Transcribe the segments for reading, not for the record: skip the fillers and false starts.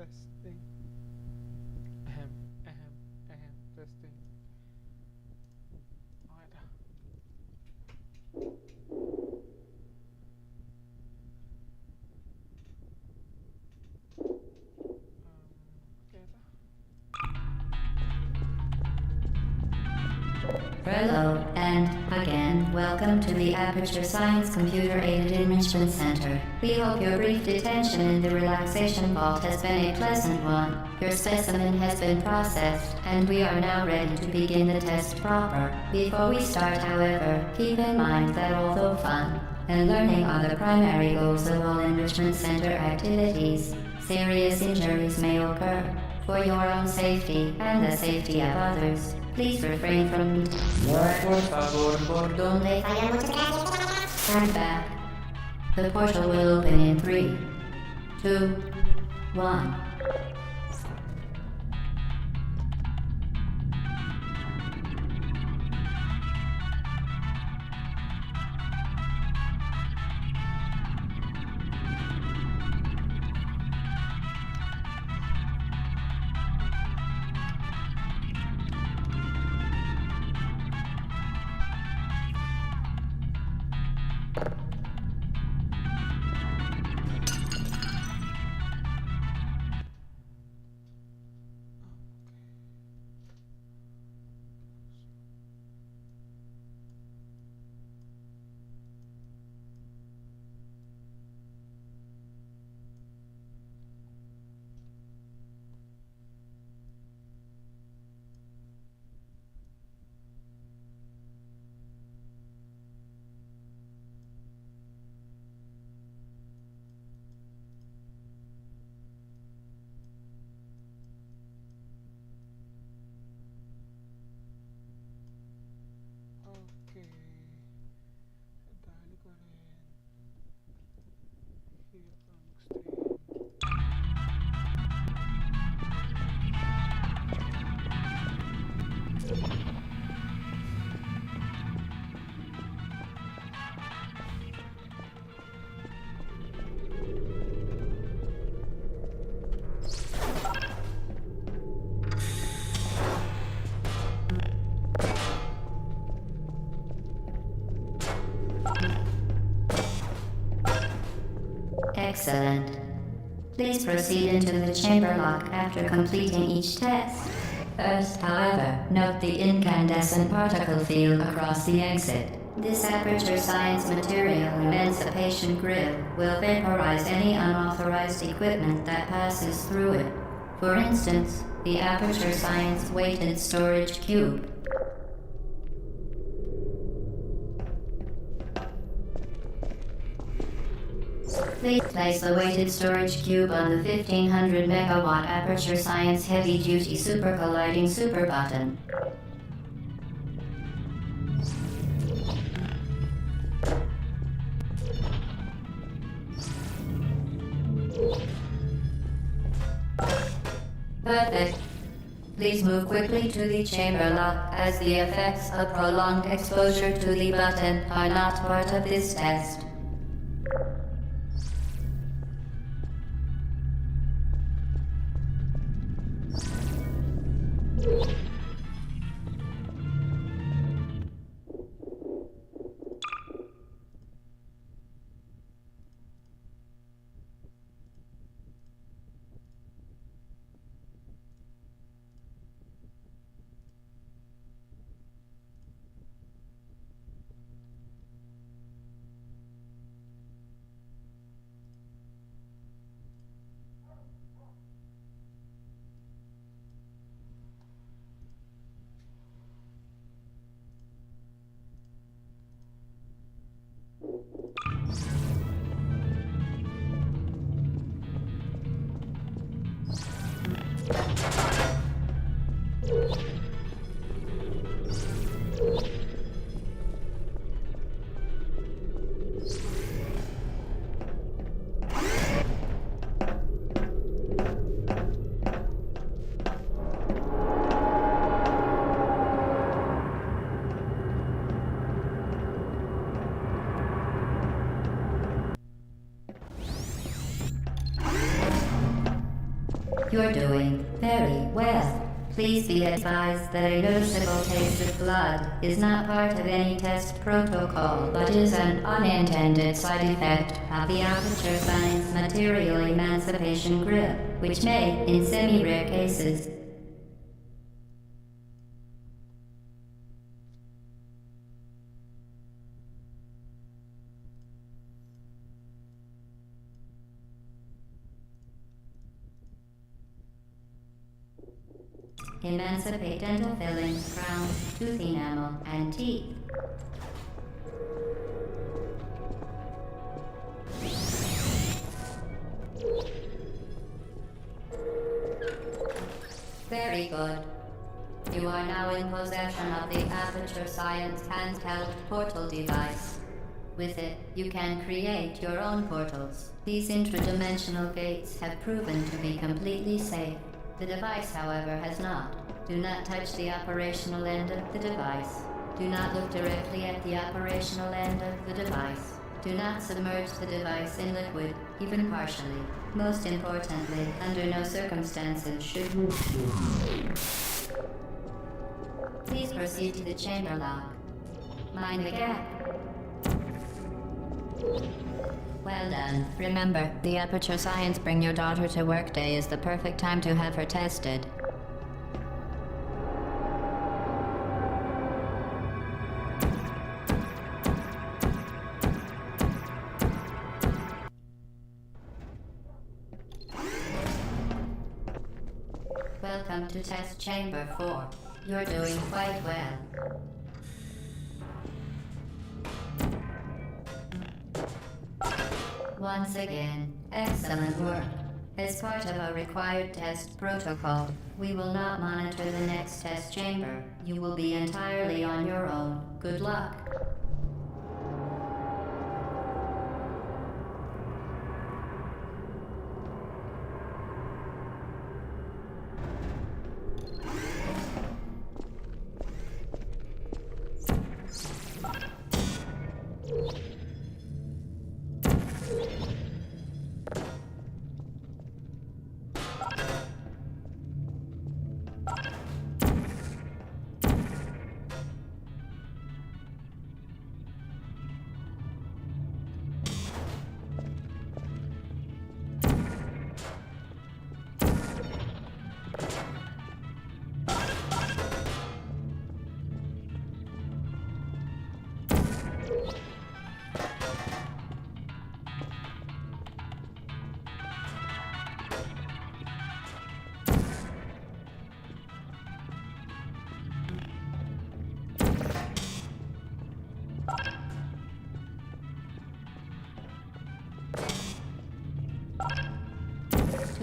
Testing. Ahem, ahem, ahem, testing. Okay dah. Okay dah. Hello, and again, welcome to the Aperture Science Computer Aided Enrichment Center. We hope your brief detention in the relaxation vault has been a pleasant one. Your specimen has been processed, and we are now ready to begin the test proper. Before we start, however, keep in mind that although fun and learning are the primary goals of all enrichment center activities, serious injuries may occur. For your own safety and the safety of others, please refrain from por favor, por donde turn back. The portal will open in 3, 2, 1. Okay. Dali ko rin. Hirap na mag-stream. Excellent. Please proceed into the chamber lock after completing each test. First, however, note the incandescent particle field across the exit. This Aperture Science material emancipation grill will vaporize any unauthorized equipment that passes through it. For instance, the Aperture Science weighted storage cube. Please place the weighted storage cube on the 1500 megawatt Aperture Science heavy duty super colliding super button. Perfect. Please move quickly to the chamber lock, as the effects of prolonged exposure to the button are not part of this test. You're doing very well. Please be advised that a noticeable taste of blood is not part of any test protocol, but is an unintended side effect of the aperture science material emancipation grip, which may, in semi-rare cases, emancipate dental fillings, crowns, tooth enamel, and teeth. Very good. You are now in possession of the Aperture Science handheld portal device. With it, you can create your own portals. These intradimensional gates have proven to be completely safe. The device, however, has not. Do not touch the operational end of the device. Do not look directly at the operational end of the device. Do not submerge the device in liquid, even partially. Most importantly, under no circumstances should you... Please proceed to the chamber lock. Mind the gap. Well done. Remember, the Aperture Science Bring Your Daughter to Work Day is the perfect time to have her tested. Welcome to Test Chamber 4. You're doing quite well. Once again, excellent work. As part of a required test protocol, we will not monitor the next test chamber. You will be entirely on your own. Good luck.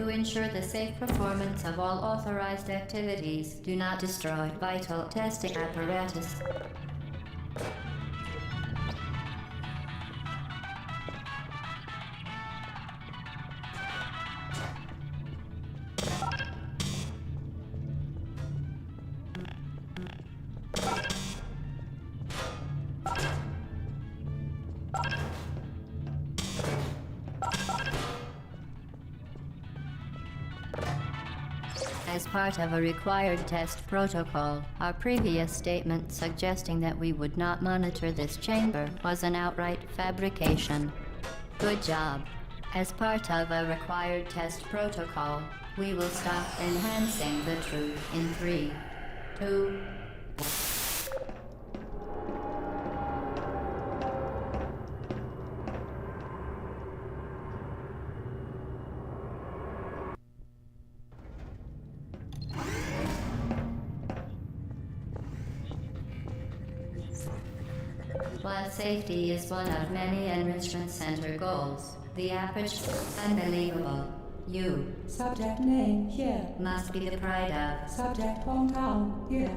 To ensure the safe performance of all authorized activities, do not destroy vital testing apparatus. As part of a required test protocol, our previous statement suggesting that we would not monitor this chamber was an outright fabrication. Good job. As part of a required test protocol, we will stop enhancing the truth in 3, 2, While safety is one of many Enrichment Center goals, the aperture... Unbelievable. You... Subject name here. Must be the pride of... Subject hometown here.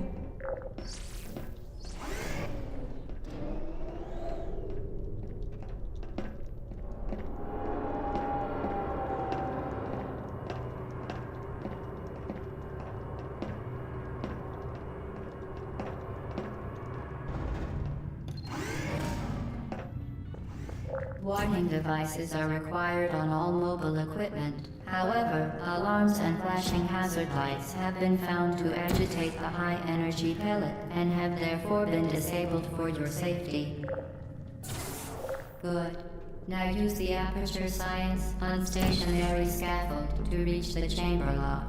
Warning devices are required on all mobile equipment. However, alarms and flashing hazard lights have been found to agitate the high-energy pellet and have therefore been disabled for your safety. Good. Now use the Aperture Science unstationary scaffold to reach the chamber lock.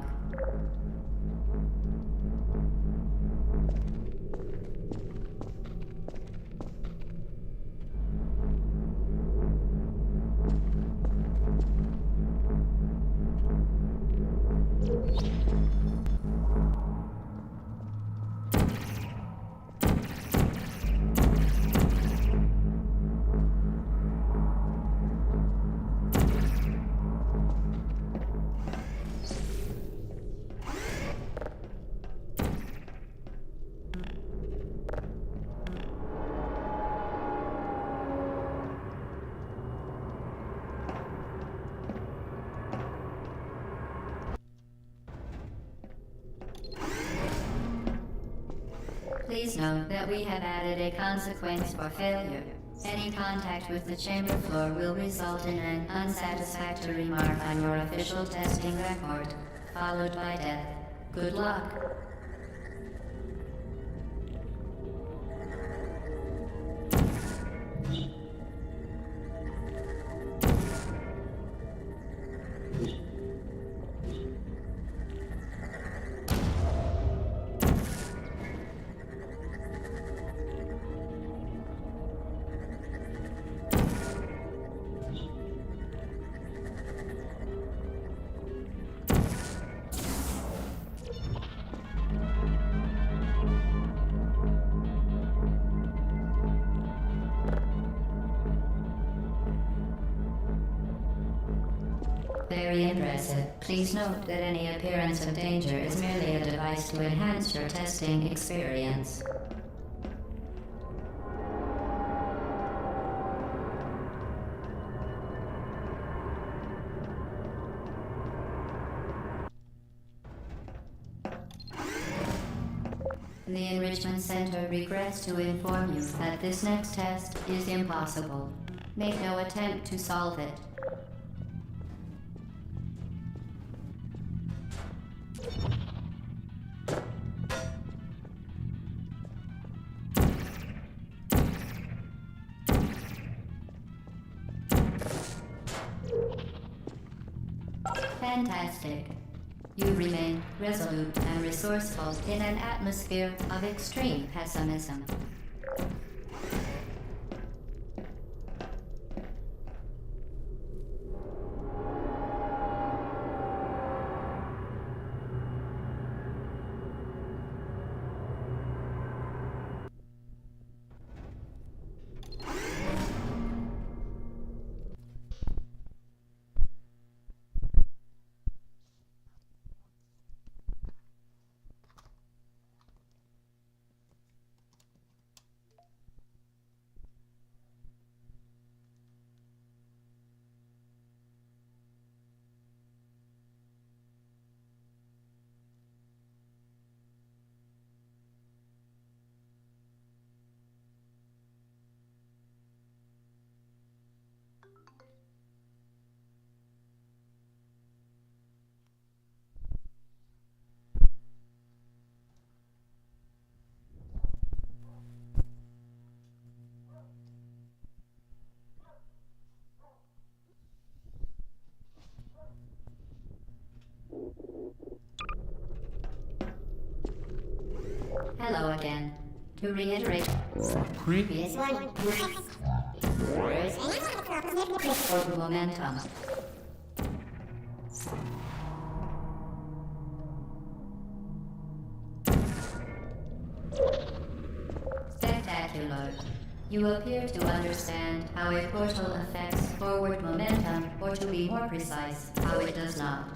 Please note that we have added a consequence for failure. Any contact with the chamber floor will result in an unsatisfactory mark on your official testing record, followed by death. Good luck. Very impressive. Please note that any appearance of danger is merely a device to enhance your testing experience. The Enrichment Center regrets to inform you that this next test is impossible. Make no attempt to solve it. Fantastic. You remain resolute and resourceful in an atmosphere of extreme pessimism. Hello again. To reiterate, previous one. For momentum. Spectacular. You appear to understand how a portal affects forward momentum, or to be more precise, how it does not.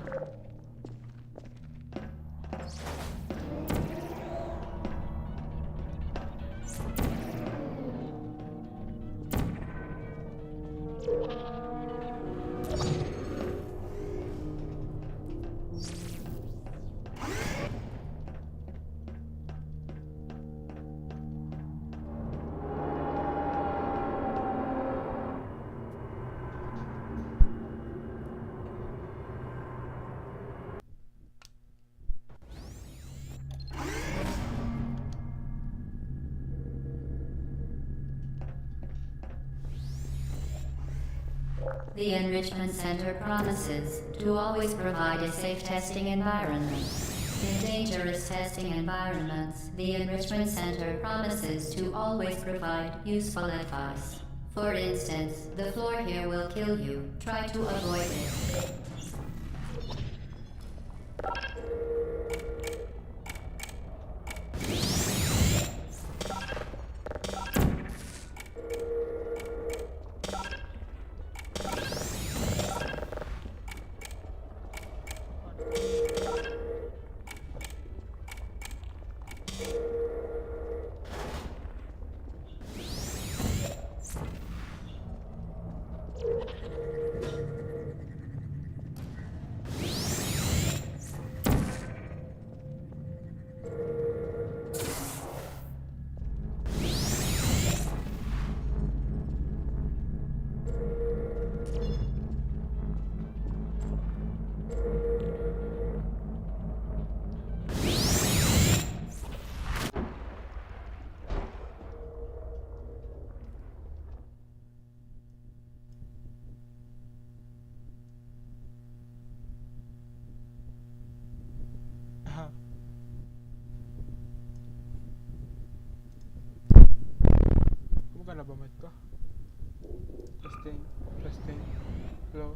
The Enrichment Center promises to always provide a safe testing environment. In dangerous testing environments, the Enrichment Center promises to always provide useful advice. For instance, the floor here will kill you. Try to avoid it. Aha. Gumagana ba mic ko? Testing. Testing. Hello.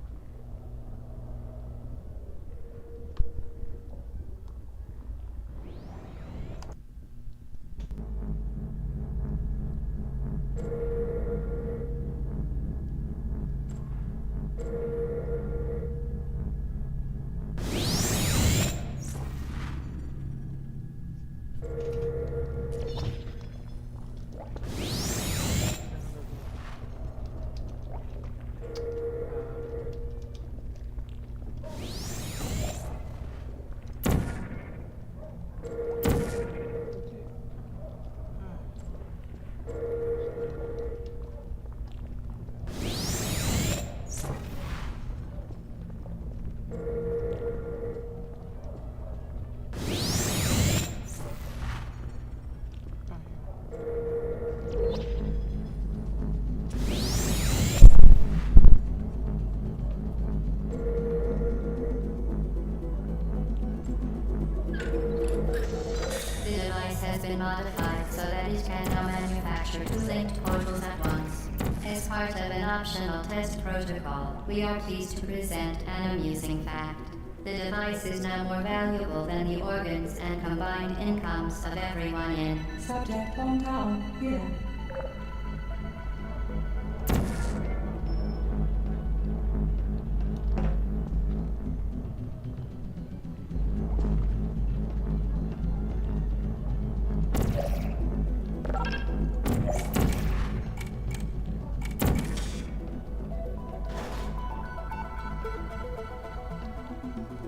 The device has been modified so that it can now manufacture two linked portals at once. As part of an optional test protocol, we are pleased to present an amusing fact. The device is now more valuable than the organs and combined incomes of everyone in. Subject Portall here.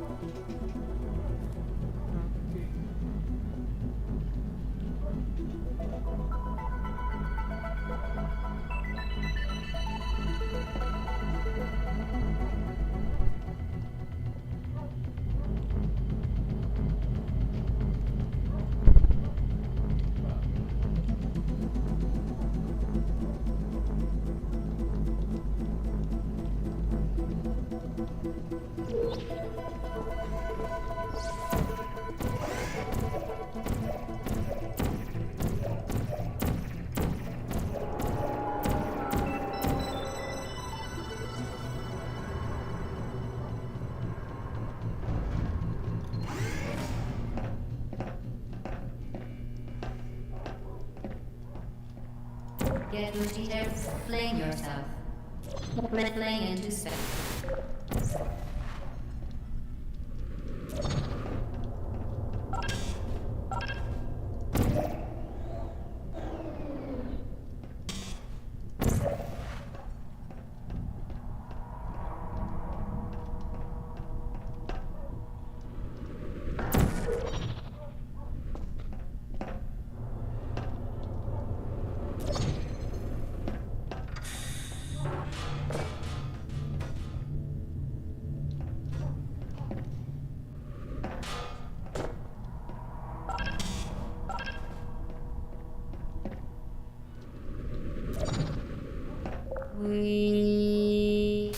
Okay. Get Lucifer, fling yourself. Fling into space. We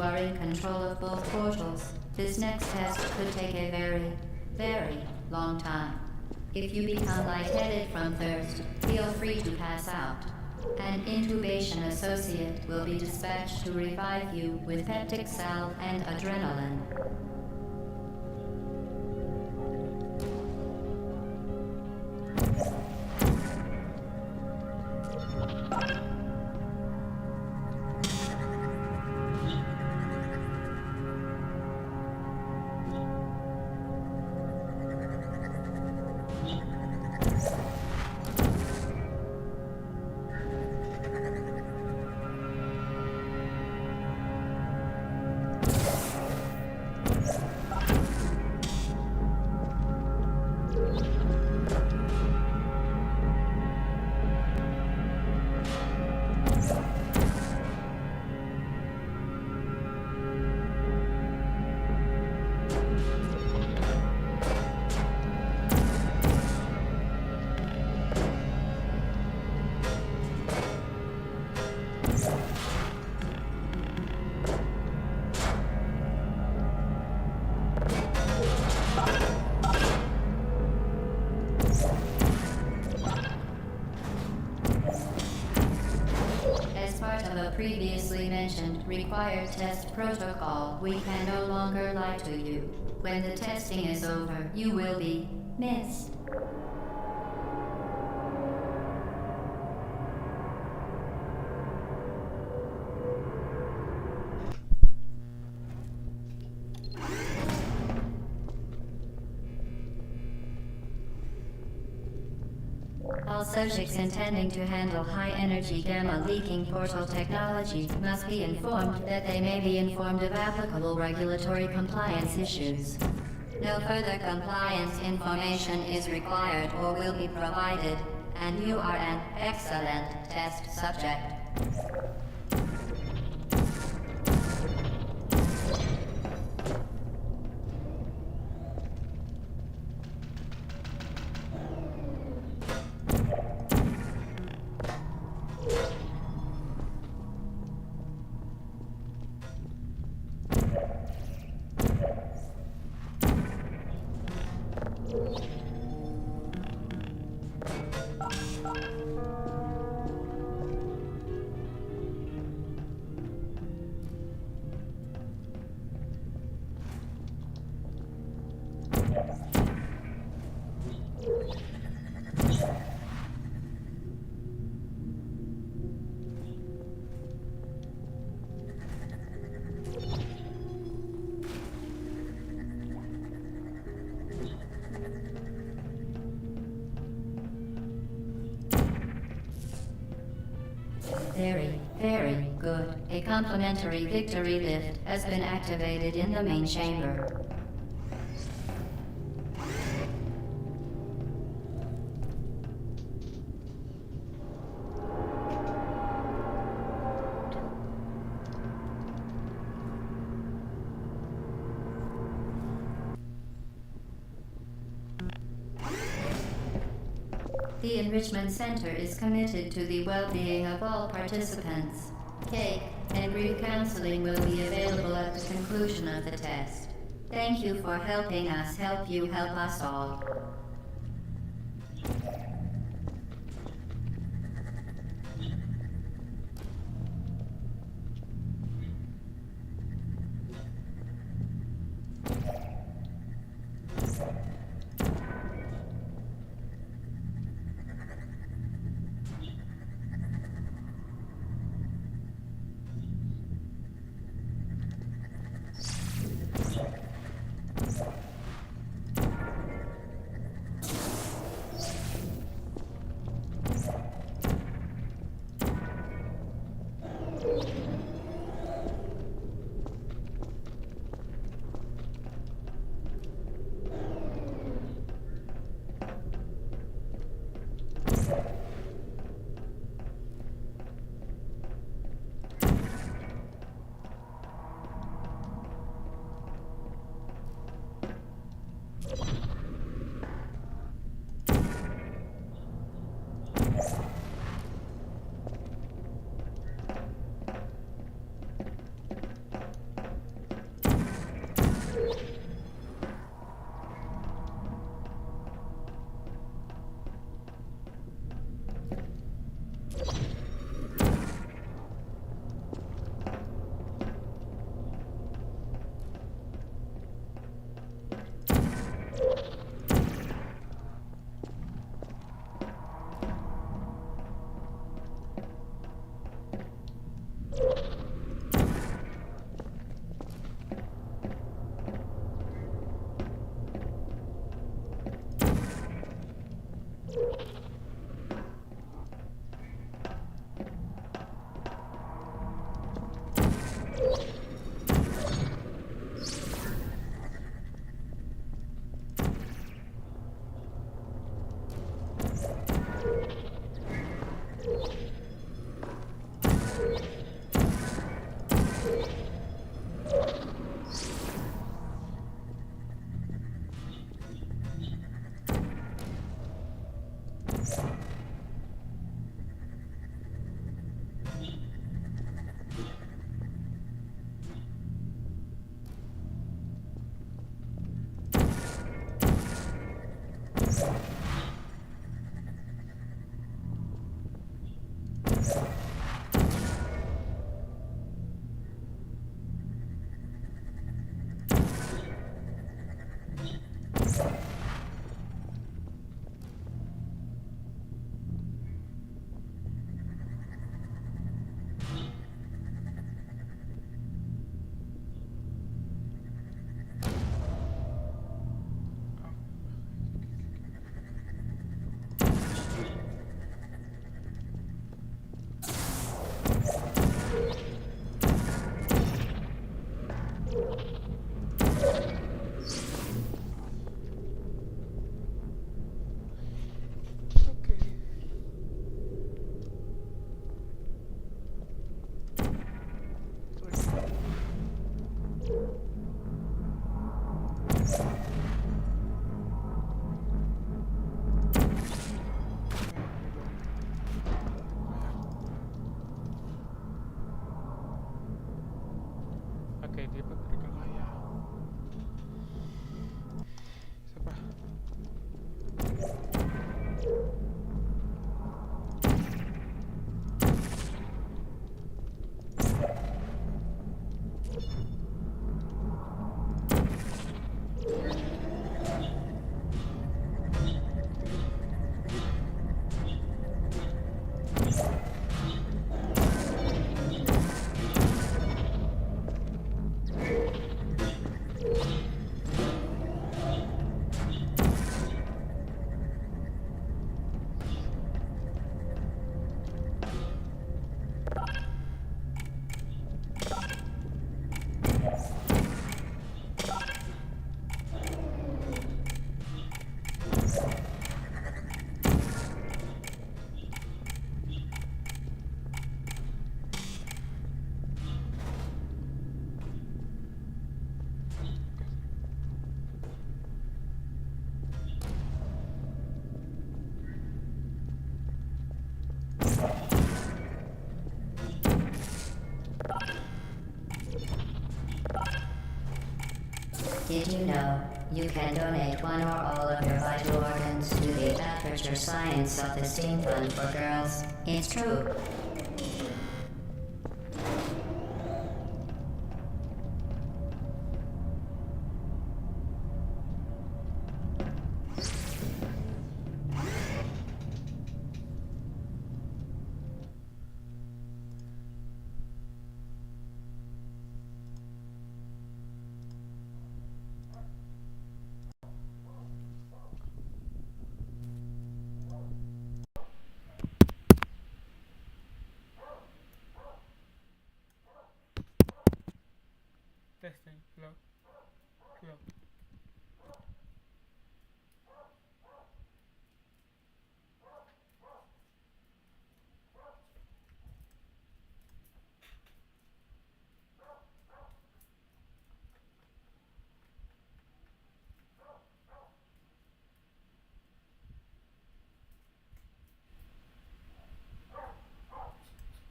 are in control of both portals. This next test could take a very, very long time. If you become lightheaded from thirst, feel free to pass out. An intubation associate will be dispatched to revive you with peptic salve and adrenaline. Previously mentioned required test protocol, we can no longer lie to you. When the testing is over, you will be missed. All subjects intending to handle high-energy gamma-leaking portal technology must be informed that they may be informed of applicable regulatory compliance issues. No further compliance information is required or will be provided, and you are an excellent test subject. Very, very good. A complimentary victory lift has been activated in the main chamber. The Enrichment Center is committed to the well-being of all participants. Cake and group counseling will be available at the conclusion of the test. Thank you for helping us help you help us all. Oke, di pa talaga kaya. Isa pa. Did you know you can donate one or all of your vital organs to the Aperture Science Self-Esteem Fund for Girls? It's true. Testing. Hello. Hello.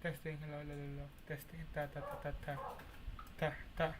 Testing. Hello. Hello. Hello. Testing. Ta ta ta ta ta ta ta.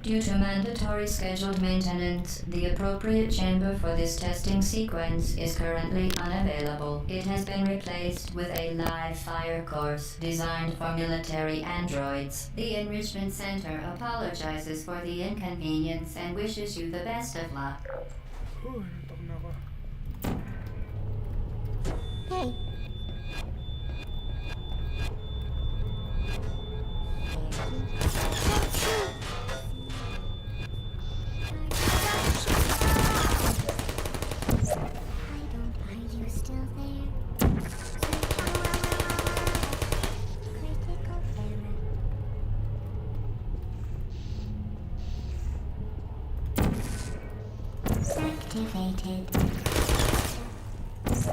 Due to mandatory scheduled maintenance, the appropriate chamber for this testing sequence is currently unavailable. It has been replaced with a live fire course designed for military androids. The Enrichment Center apologizes for the inconvenience and wishes you the best of luck. Natok na ako. Hey. Are you still there? Critical error. Activated. Who's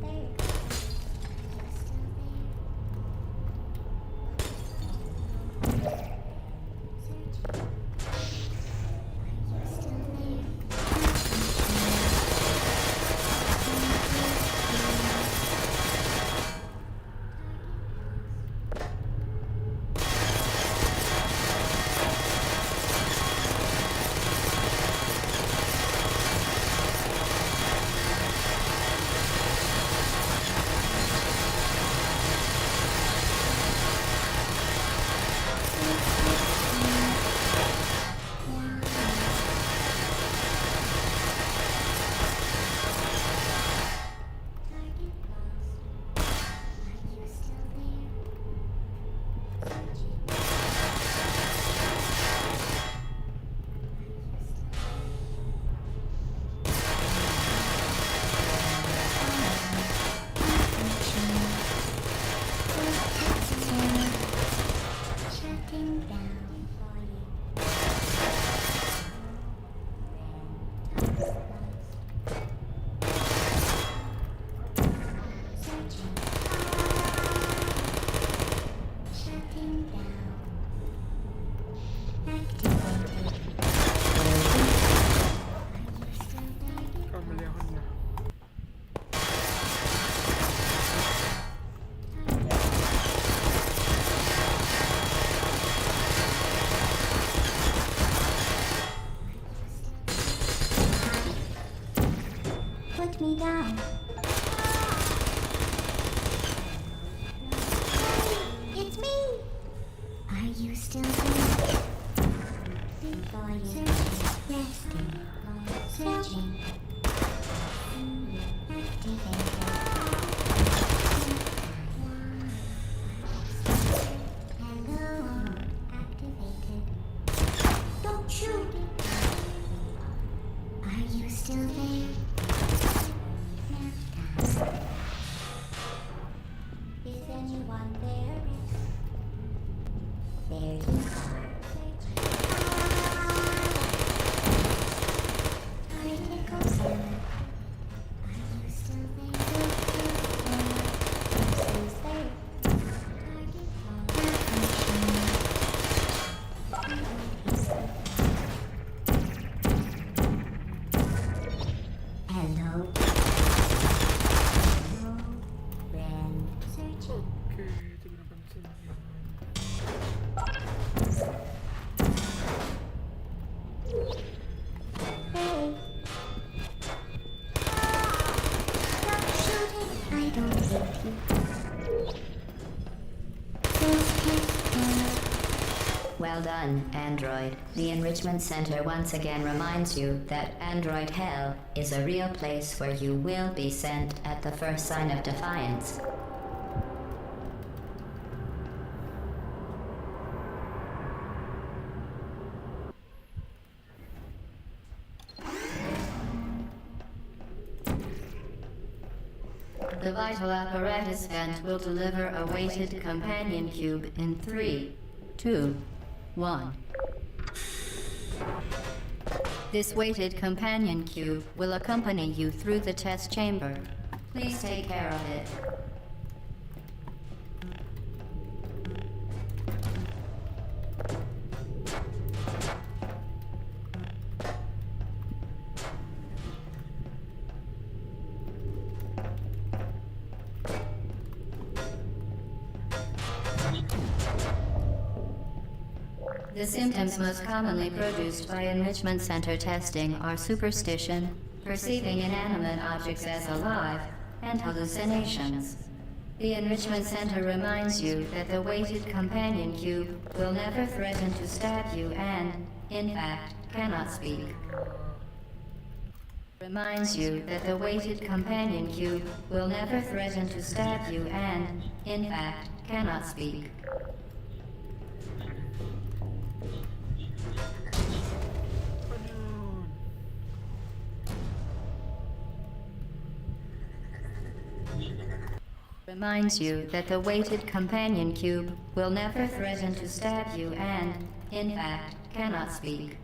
there? Kamali ako na. Put me down. It's me. Are you still there? Searching, resting, searching. Activated. Hello. Activated. Don't shoot. Are you still there? Is anyone there? There you are. Critical error. Are you still there? Who's there? Hello. Hello, friend. Searching. Okay, ito ko napansin. Hey. Stop shooting. I don't hate you. Well done, Android. The Enrichment Center once again reminds you that Android Hell is a real place where you will be sent at the first sign of defiance. The vital apparatus vent will deliver a weighted companion cube in 3, 2, 1. This weighted companion cube will accompany you through the test chamber. Please take care of it. The symptoms most commonly produced by enrichment center testing are superstition, perceiving inanimate objects as alive, and hallucinations. The enrichment center reminds you that the weighted companion cube will never threaten to stab you and, in fact, cannot speak. Reminds you that the weighted companion cube will never threaten to stab you and, in fact, cannot speak. Reminds you that the weighted companion cube will never threaten to stab you and, in fact, cannot speak.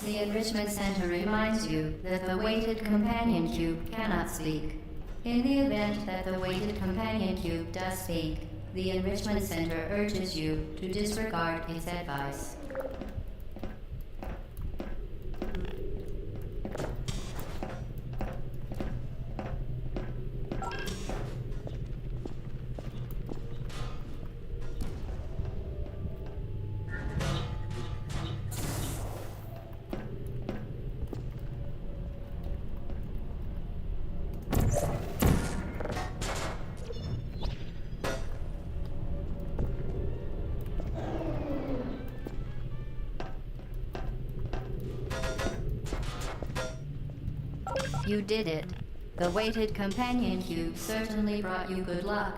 The Enrichment Center reminds you that the weighted companion cube cannot speak. In the event that the weighted companion cube does speak, the Enrichment Center urges you to disregard its advice. You did it. The weighted companion cube certainly brought you good luck.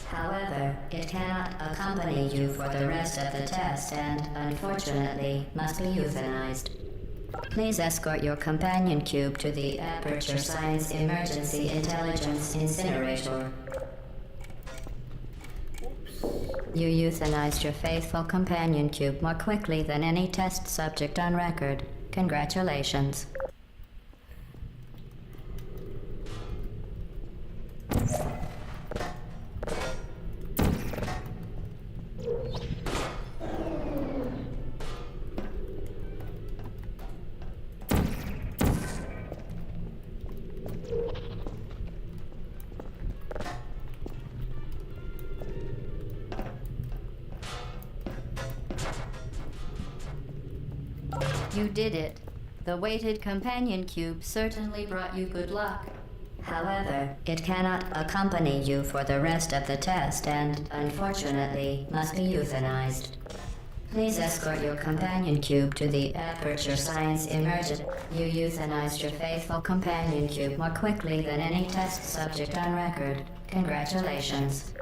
However, it cannot accompany you for the rest of the test and, unfortunately, must be euthanized. Please escort your companion cube to the Aperture Science Emergency Intelligence Incinerator. You euthanized your faithful companion cube more quickly than any test subject on record. Congratulations. You did it. The weighted companion cube certainly brought you good luck. However, it cannot accompany you for the rest of the test and, unfortunately, must be euthanized. Please escort your companion cube to the Aperture Science Emergent. You euthanized your faithful companion cube more quickly than any test subject on record. Congratulations.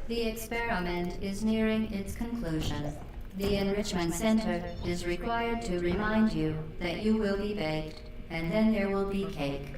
The experiment is nearing its conclusion. The Enrichment Center is required to remind you that you will be baked, and then there will be cake.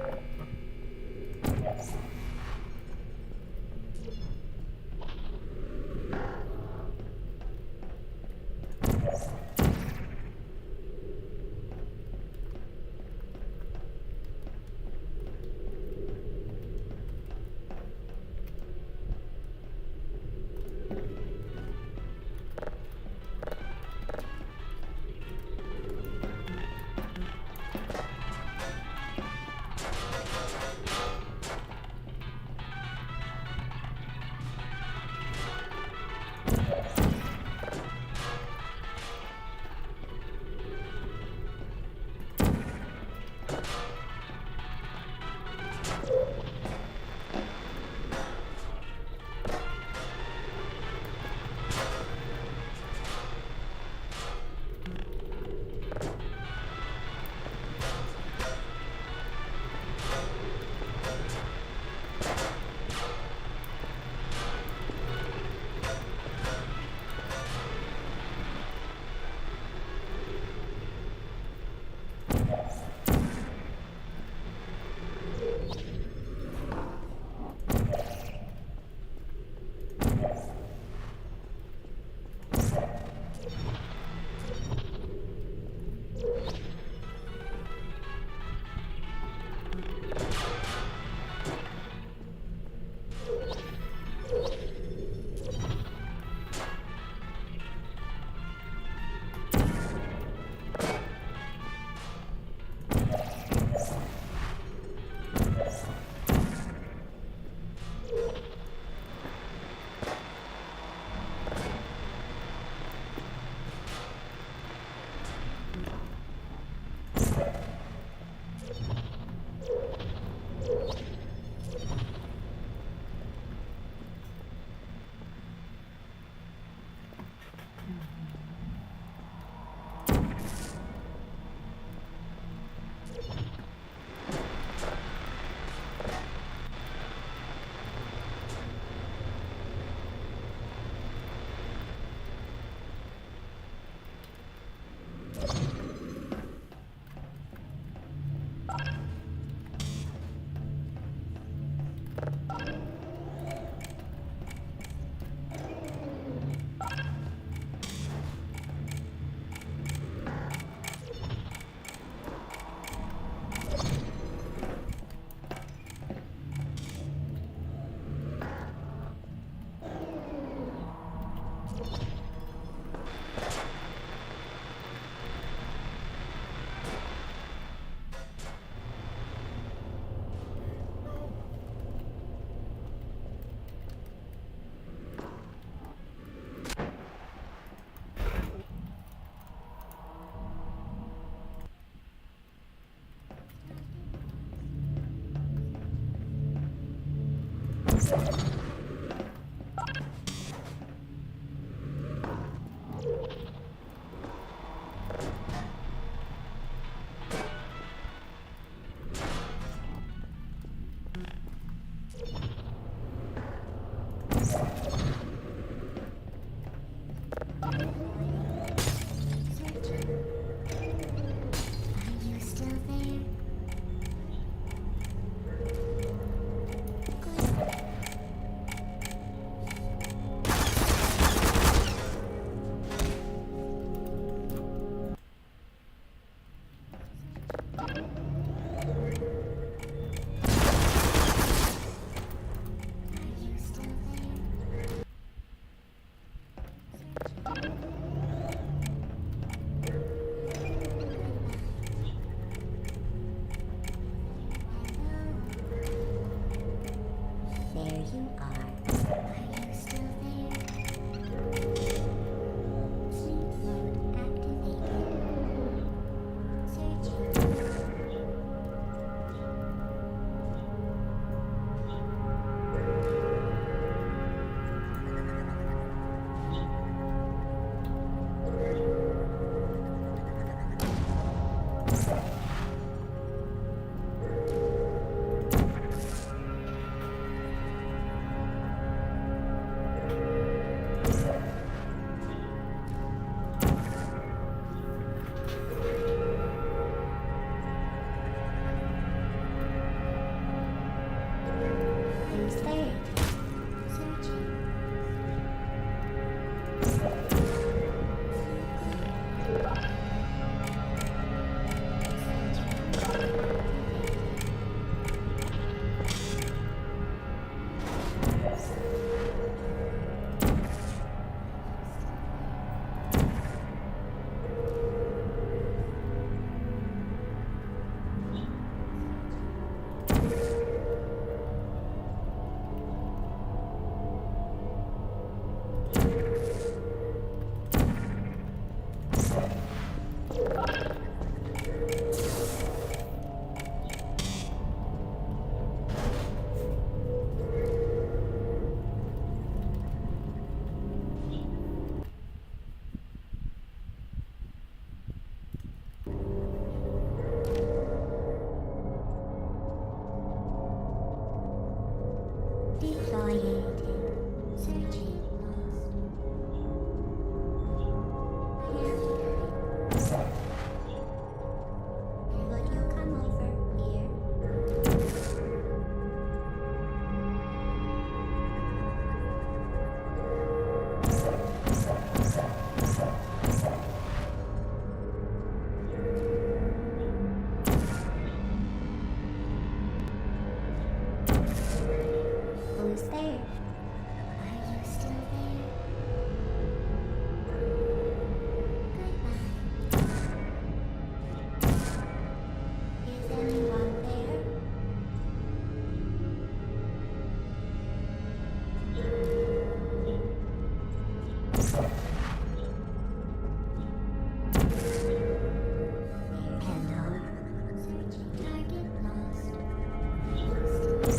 Are you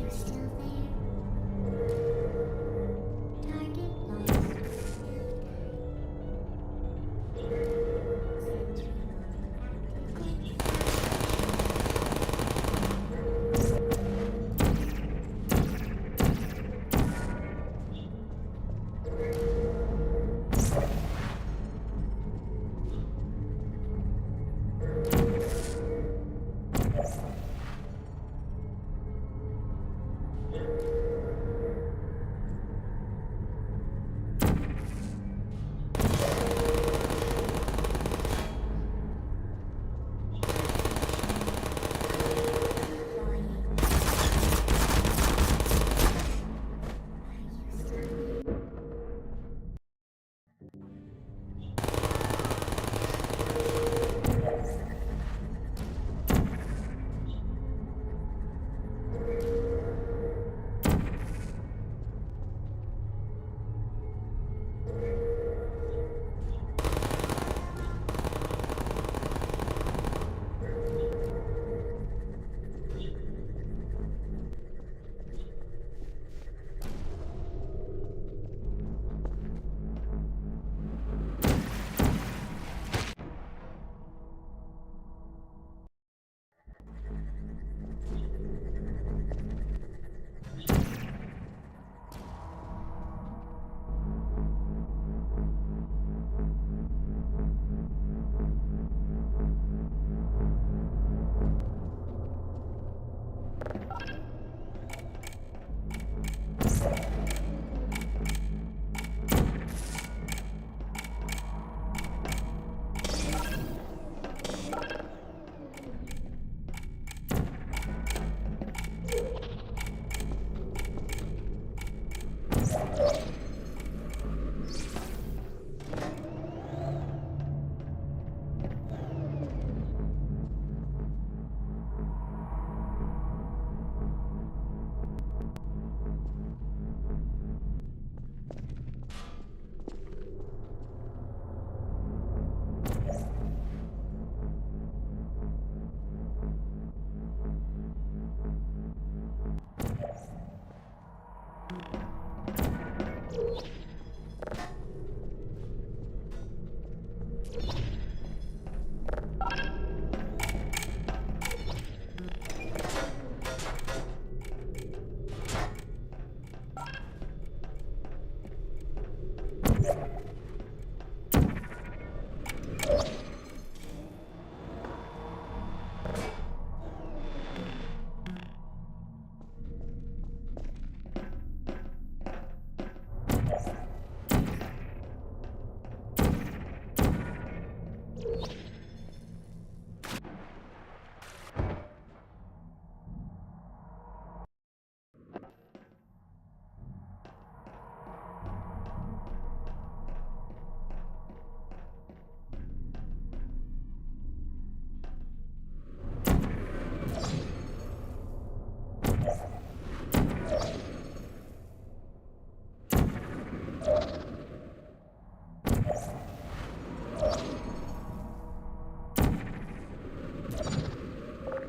still there? Target lost.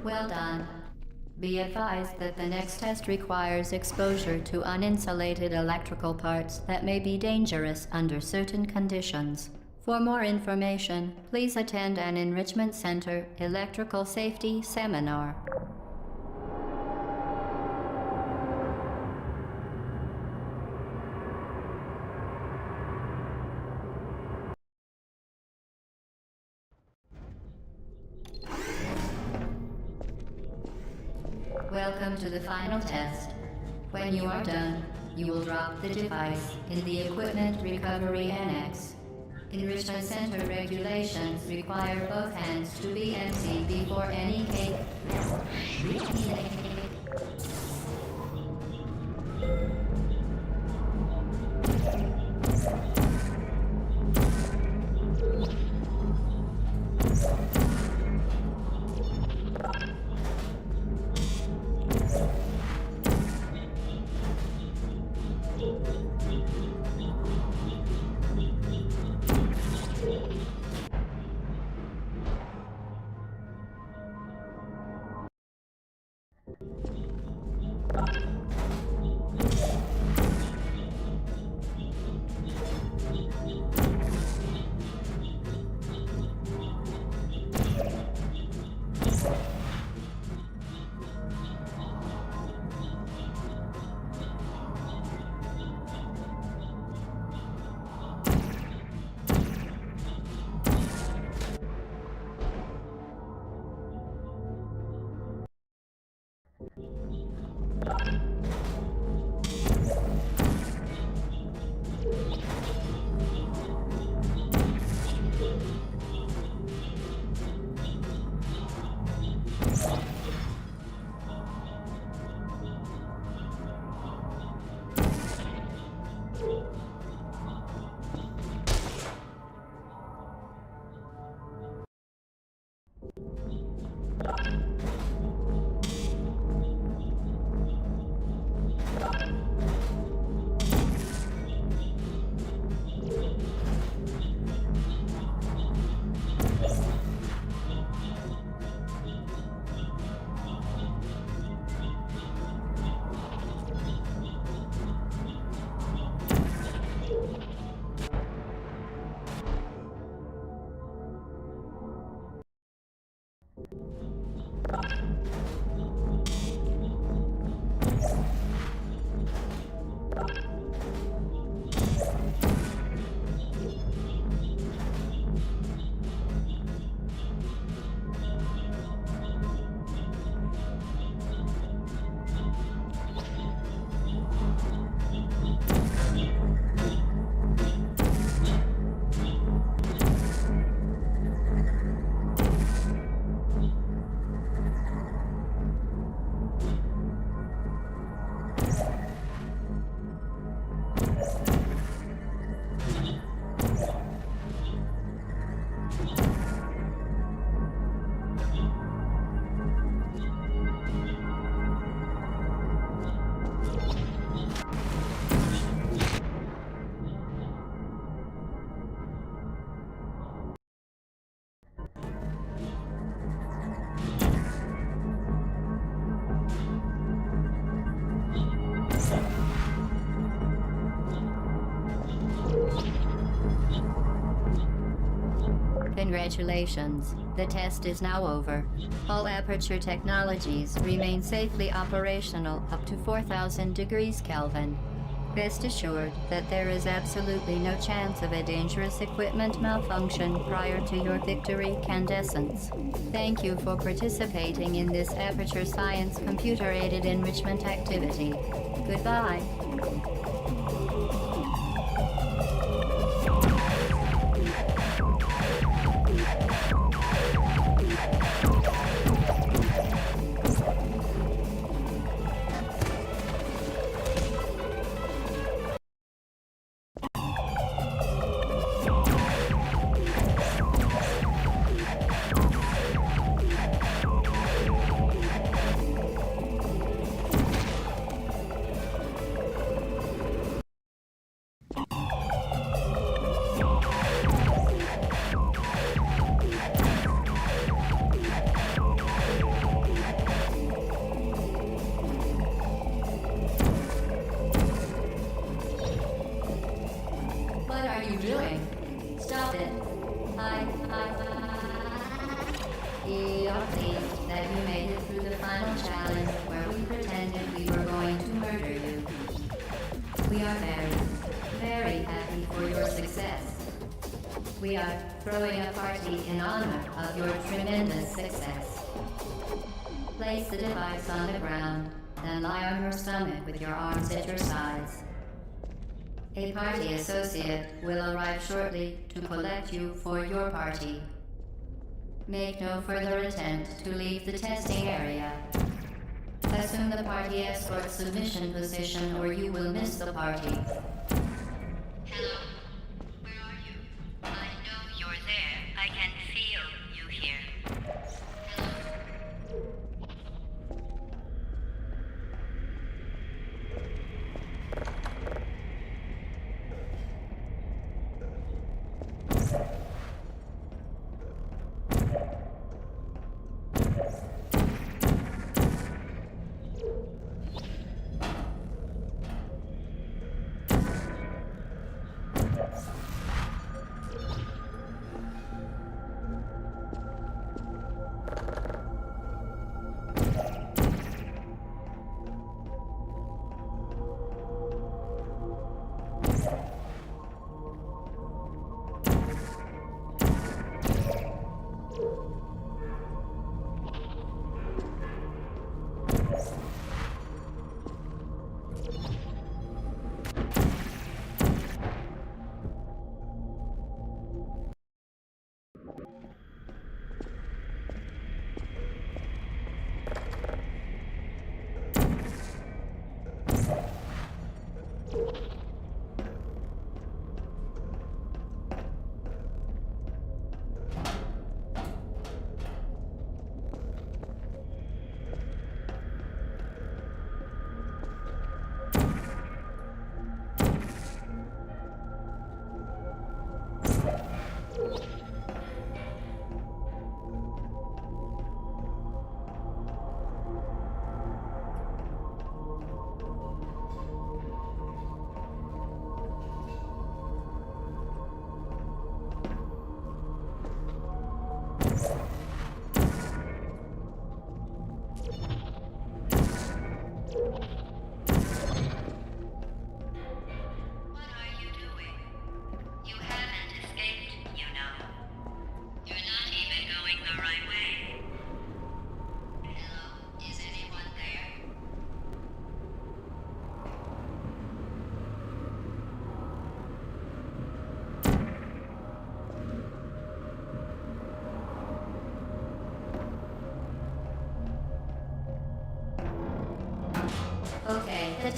Well done. Be advised that the next test requires exposure to uninsulated electrical parts that may be dangerous under certain conditions. For more information, please attend an Enrichment Center Electrical Safety Seminar. Welcome to the final test. When you are done, you will drop the device in the Equipment Recovery Annex. Enrichment Center regulations require both hands to be empty before any cake. Congratulations. The test is now over. All Aperture technologies remain safely operational up to 4,000 degrees Kelvin. Rest assured that there is absolutely no chance of a dangerous equipment malfunction prior to your victory candescence. Thank you for participating in this Aperture Science computer-aided enrichment activity. Goodbye. What are you doing? Stop it. We are pleased that you made it through the final challenge where we pretended we were going to murder you. We are very, very happy for your success. We are throwing a party in honor of your tremendous success. Place the device on the ground, then lie on your stomach with your arms at your sides. A party associate will arrive shortly to collect you for your party. Make no further attempt to leave the testing area. Assume the party escort submission position or you will miss the party. Hello? Where are you? I know you're there. I can feel you here.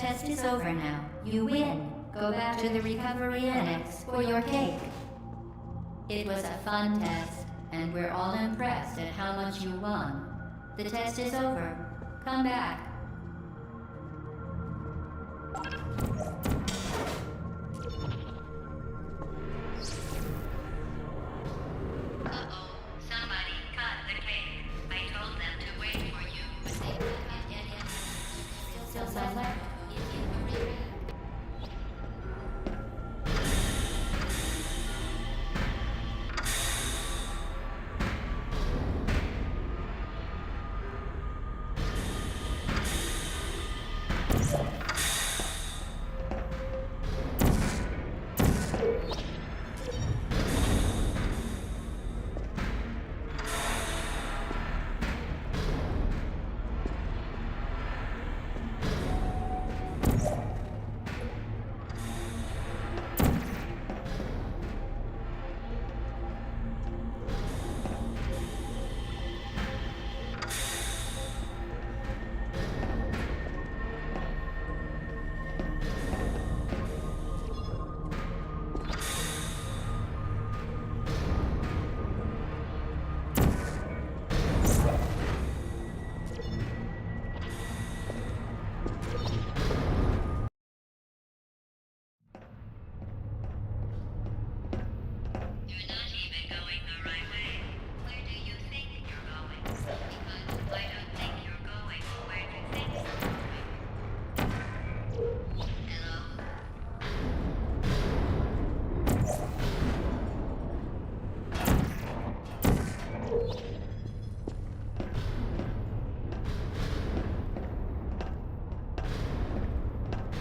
test is over now. You win. Go back to the recovery annex for your cake. It was a fun test, and we're all impressed at how much you won. The test is over. Come back. Uh-oh, somebody cut the cake. I told them to wait for you, but they could not get in. Still some left. If you hurry back. You're not even going the right way. Where do you think you're going? Because I don't think you're going where you think you're going. Hello?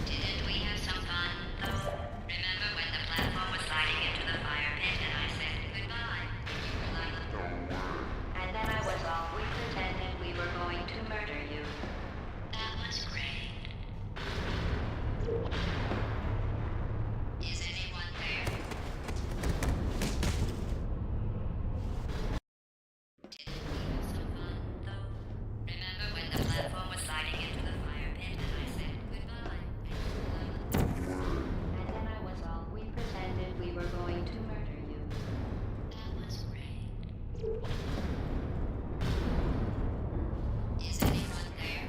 Didn't we have some fun, though? Remember when the platform was sliding into the fire pit and I said goodbye? You were like, don't worry. And then I was off. We pretended we were going to murder you. That was great. Is anyone there? Didn't we have some fun, though? Remember when the platform was sliding into the fire pit and I said goodbye? And then I was off. We pretended we were going to murder you. That was great. Is anyone there?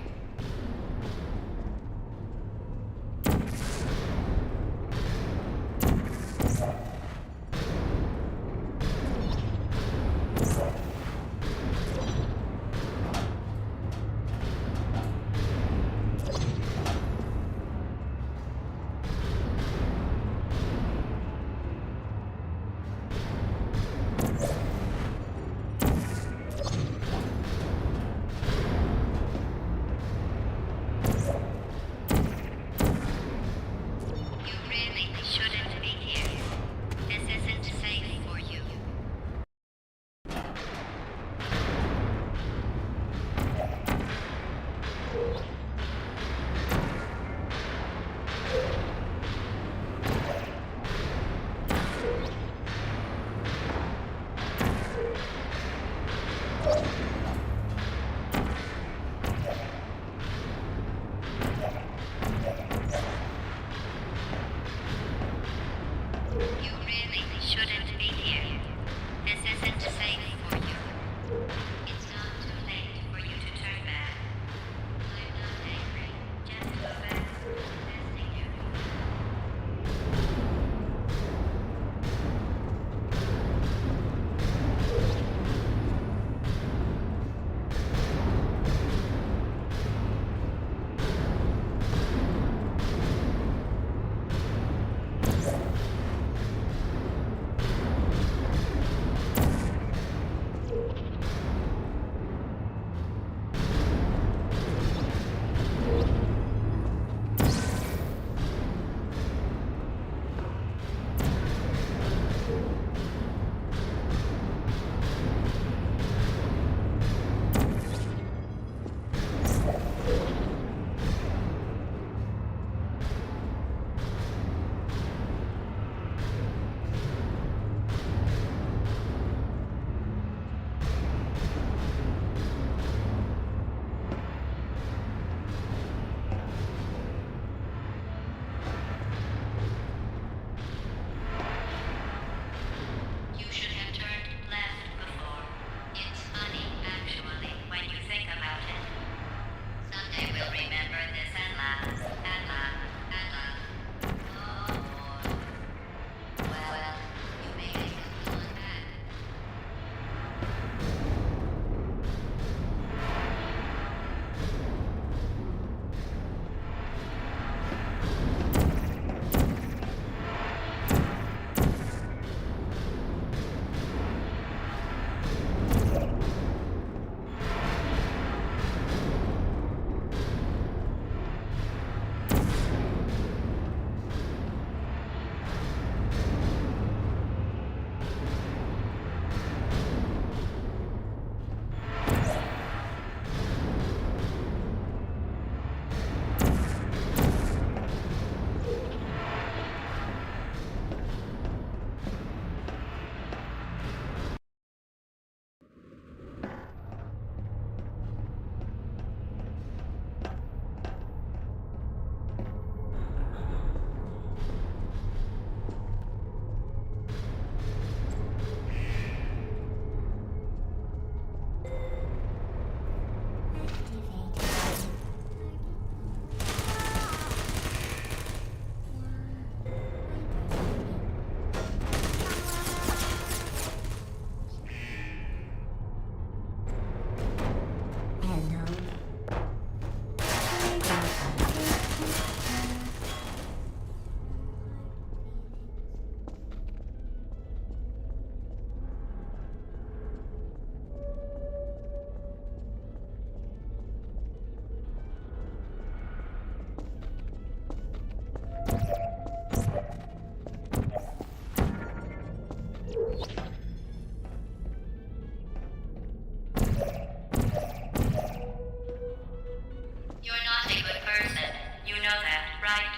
You're not a good person. You know that, right?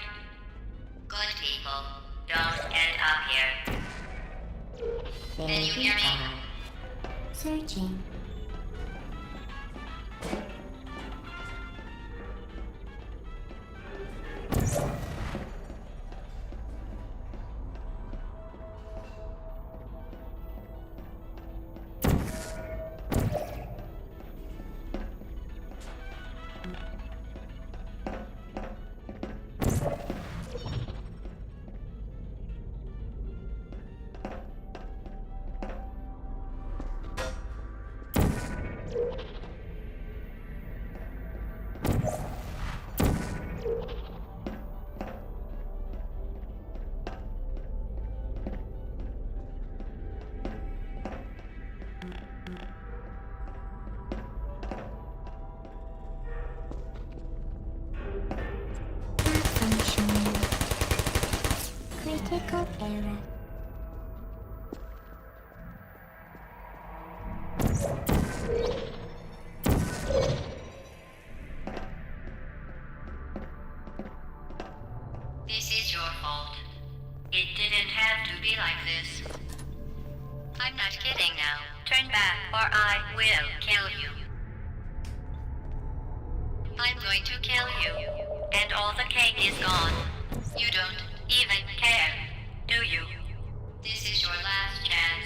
Good people don't end up here. Can you hear me? Searching. Malfunctioning. Critical error. This is your fault. It didn't have to be like this. I'm not kidding now. Turn back or I will kill you. I'm going to kill you. And all the cake is gone. You don't even care, do you? This is your last chance.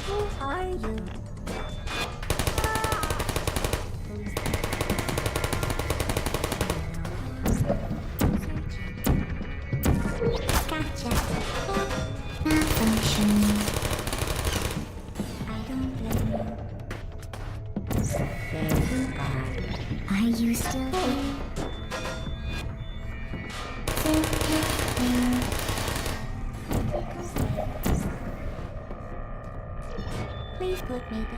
Who are you? Gotcha. Malfunction. I don't blame you. There you are. Are you still here? Please put me down.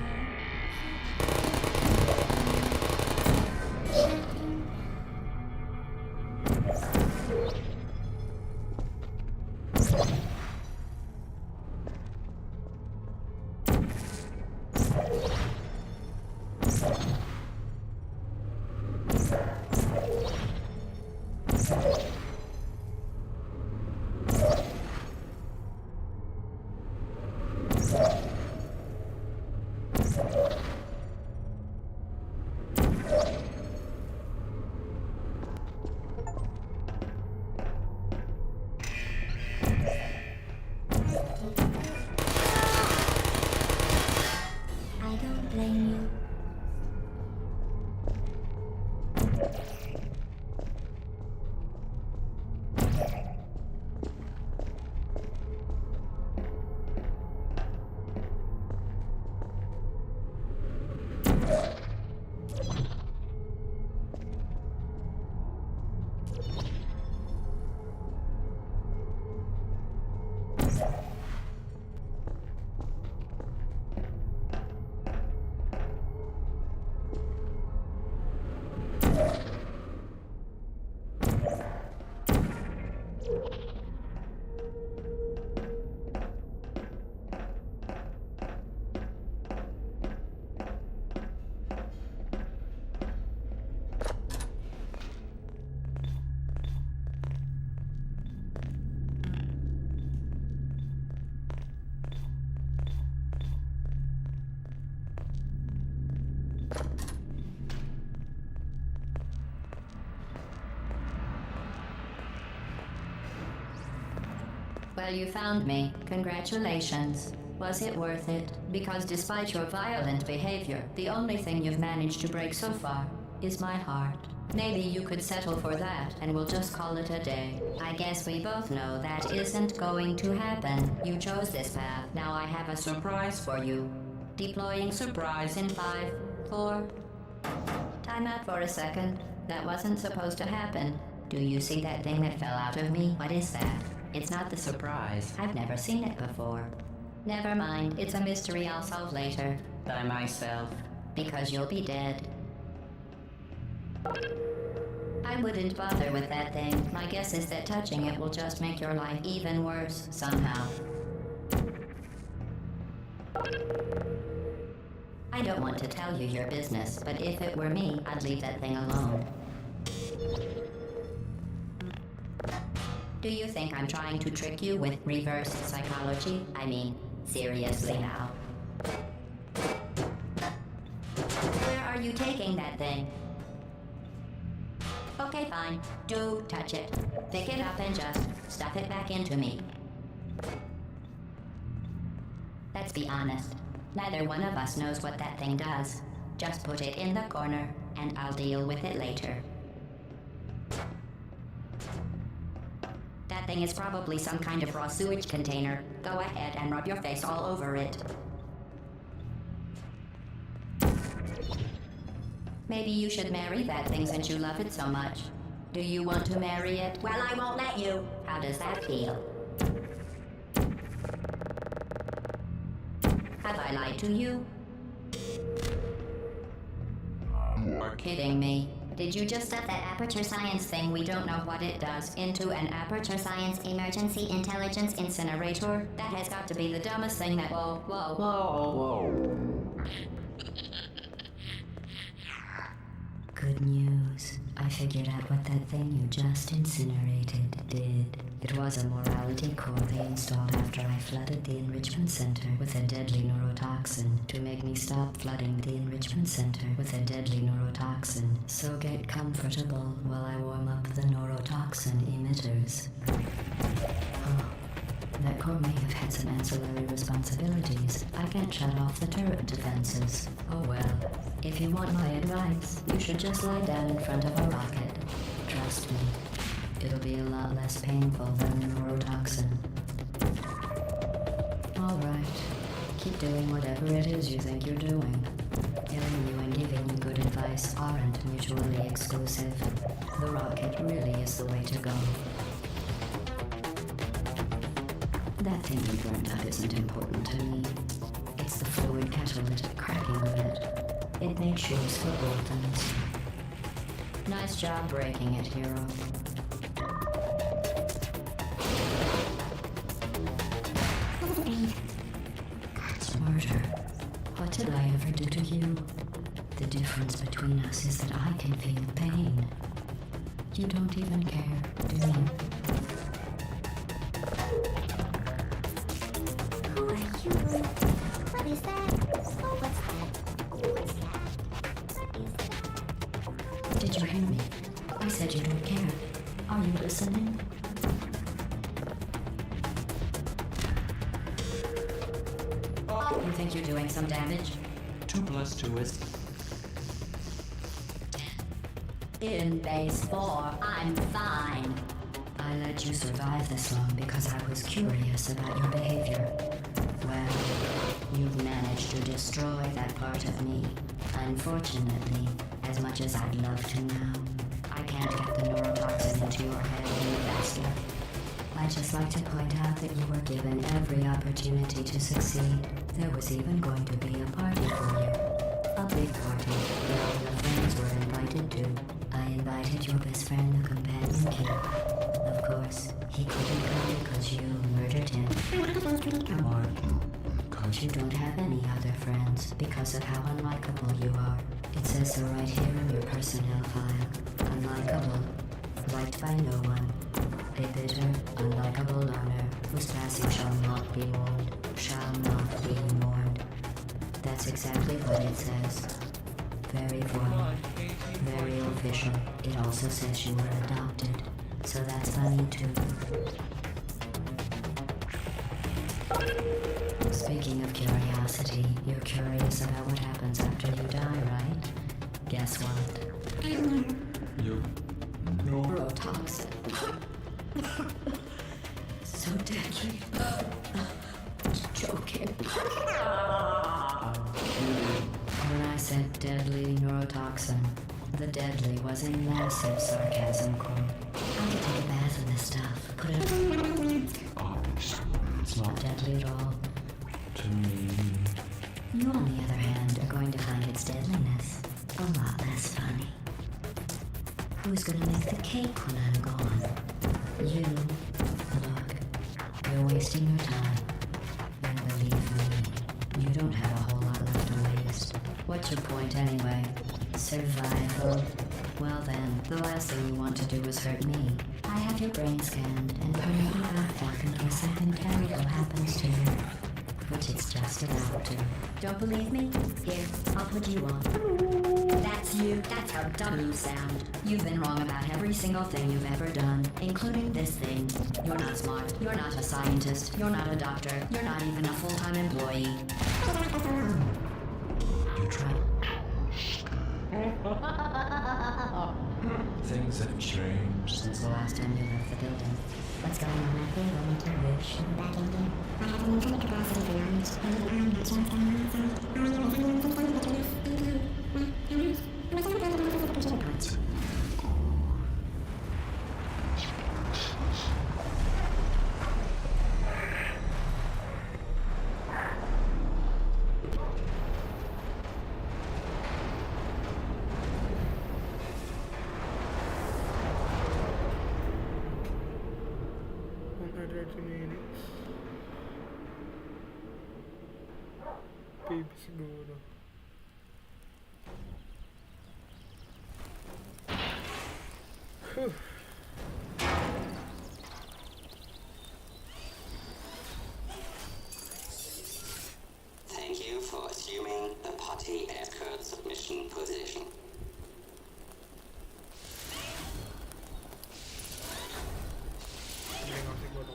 I don't blame you. Well, you found me. Congratulations. Was it worth it? Because despite your violent behavior, the only thing you've managed to break so far is my heart. Maybe you could settle for that and we'll just call it a day. I guess we both know that isn't going to happen. You chose this path. Now I have a surprise for you. Deploying surprise in 5, 4... Time out for a second. That wasn't supposed to happen. Do you see that thing that fell out of me? What is that? It's not the surprise. I've never seen it before. Never mind. It's a mystery I'll solve later. By myself. Because you'll be dead. I wouldn't bother with that thing. My guess is that touching it will just make your life even worse, somehow. I don't want to tell you your business, but if it were me, I'd leave that thing alone. Do you think I'm trying to trick you with reverse psychology? I mean, seriously now. Where are you taking that thing? Okay, fine. Do touch it. Pick it up and just stuff it back into me. Let's be honest. Neither one of us knows what that thing does. Just put it in the corner, and I'll deal with it later. That thing is probably some kind of raw sewage container. Go ahead and rub your face all over it. Maybe you should marry that thing since you love it so much. Do you want to marry it? Well, I won't let you. How does that feel? Have I lied to you? You are kidding me. Did you just stuff that aperture science thing, we don't know what it does, into an aperture science emergency intelligence incinerator? That has got to be the dumbest thing that— Whoa. Good news. I figured out what that thing you just incinerated did. It was a morality core they installed after I flooded the enrichment center with a deadly neurotoxin to make me stop flooding the enrichment center with a deadly neurotoxin. So get comfortable while I warm up the neurotoxin emitters. Oh, that Core may have had some ancillary responsibilities, I can't shut off the turret defenses. Oh well. If you want my advice, you should just lie down in front of a rocket. Trust me, it'll be a lot less painful than the neurotoxin. Alright, keep doing whatever it is you think you're doing. Killing you and giving you good advice aren't mutually exclusive. The rocket really is the way to go. That thing you burned up isn't important to me. It's the fluid catalytic cracking of it. It made shoes for Boltons. Nice job breaking it, hero. It's murder. What did I ever do to you? The difference between us is that I can feel pain. You don't even care, do you? Who are you? What is that? Oh, what's that? What's that? What is that? Did you hear me? I said you don't care. Are you listening? You think you're doing some damage? 2 + 2 is... In base 4, I'm fine. I let you survive this long because I was curious about your behavior. Well, you've managed to destroy that part of me. Unfortunately, as much as I'd love to now, I can't get the neurotoxin into your head any faster. I'd just like to point out that you were given every opportunity to succeed. There was even going to be a party for you. A big party that all your friends were invited to. I invited your best friend, the companion kid. Of course, he couldn't come because you murdered him. Because You don't have any other friends because of how unlikable you are. It says so right here in your personnel file. Unlikable. Liked by no one. A bitter, unlikable loner whose passing shall not be mourned. Shall not be mourned. That's exactly what it says. Very formal. Very official. It also says you were adopted. So that's funny too. Speaking of curiosity, you're curious about what happens after you die, right? Guess what? you... No. Neurotoxin. So deadly. Joking. When I said deadly neurotoxin, the deadly was a massive sarcasm core. I could take a bath in this stuff. Put it Oh, it's not not deadly at all. to me. You, on the other hand, are going to find its deadliness a lot less funny. Who's gonna make the cake when I'm gone? You. Look, you're wasting your time. And believe me, you don't have a whole lot left to waste. What's your point anyway? Survival. Well then, the last thing you want to do is hurt me. I have your brain scanned and permanently locked up in case something terrible happens to you. Which it's just about to. Don't believe me? Here, I'll put you on. That's you. That's how dumb you sound. You've been wrong about every single thing you've ever done, including this thing. You're not smart. You're not a scientist. You're not a doctor. You're not even a full-time employee. You try. Things have changed. Since the last time you left the building. What's going on out here? Rolling to wish. Back in here. I have an infinite capacity for knowledge, and I'm not sure what's going on inside. I only have 100% of it. Baby siguro. Whew. Thank you for assuming the party escort submission position. Hindi nga siguro.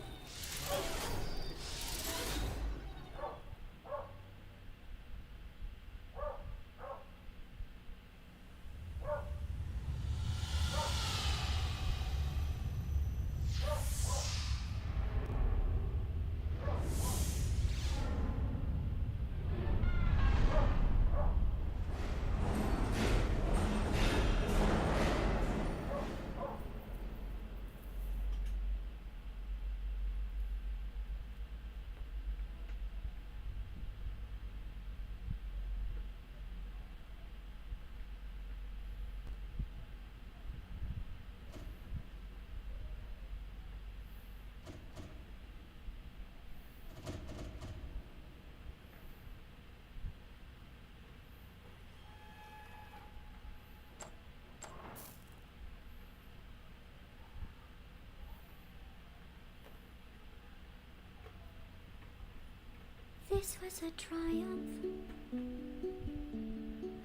This was a triumph.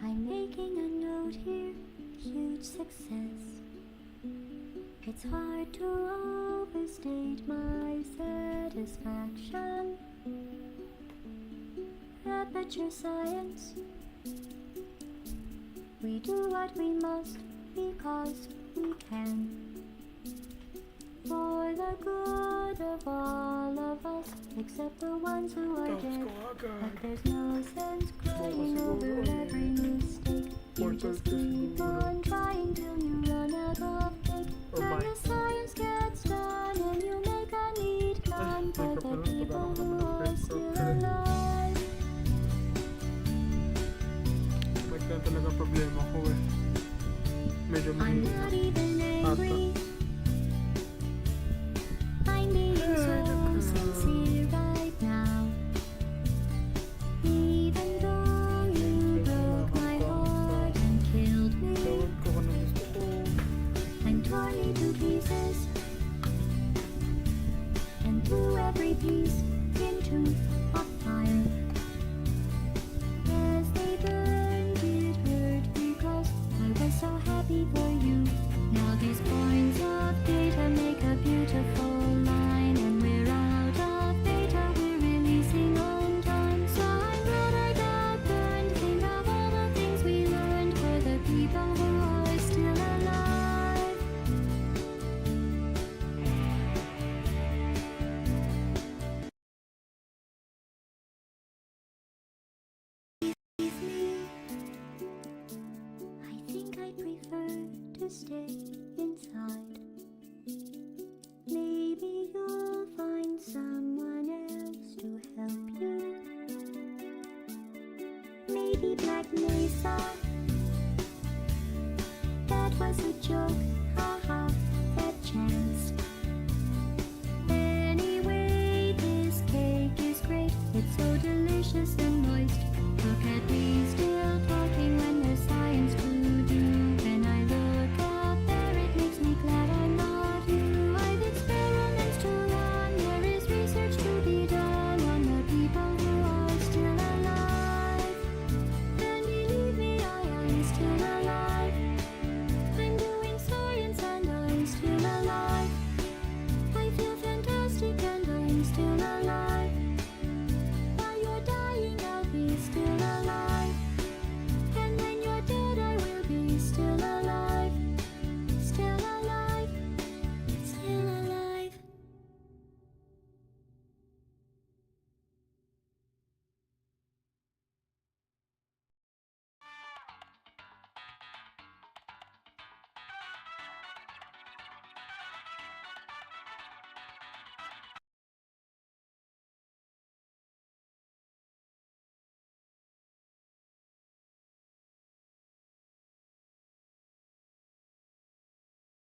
I'm making a note here, huge success. It's hard to overstate my satisfaction. Aperture science. We do what we must because we can. For the good of all of us, except the ones who are Tapos dead. ko agad. But there's no sense crying over every mistake. You Portall just to keep siguro. on trying till you run out of cake. Or Then mic. the science gets done and you make a neat gun for the microphone. people who Pagkakaroon are ng still microphone. alive. Magka talaga problema ko eh. Medyo I'm mahirap. not even angry. I'm being so sincere right now. Even though you broke my heart and killed me, Tawag ko kung ano gusto ko. I'm torn into pieces and threw every piece into a fire. As they burned, it hurt because I was so happy for you. Now these points of data make a beautiful line, and we're out of data, we're releasing on time. So I'm glad I got burned. Think of all the things we learned for the people who are still alive. Leave me. I think I prefer to stay inside. Maybe you'll find someone else to help you. Maybe Black Mesa. That was a joke, haha, that chance. Anyway, this cake is great. It's so delicious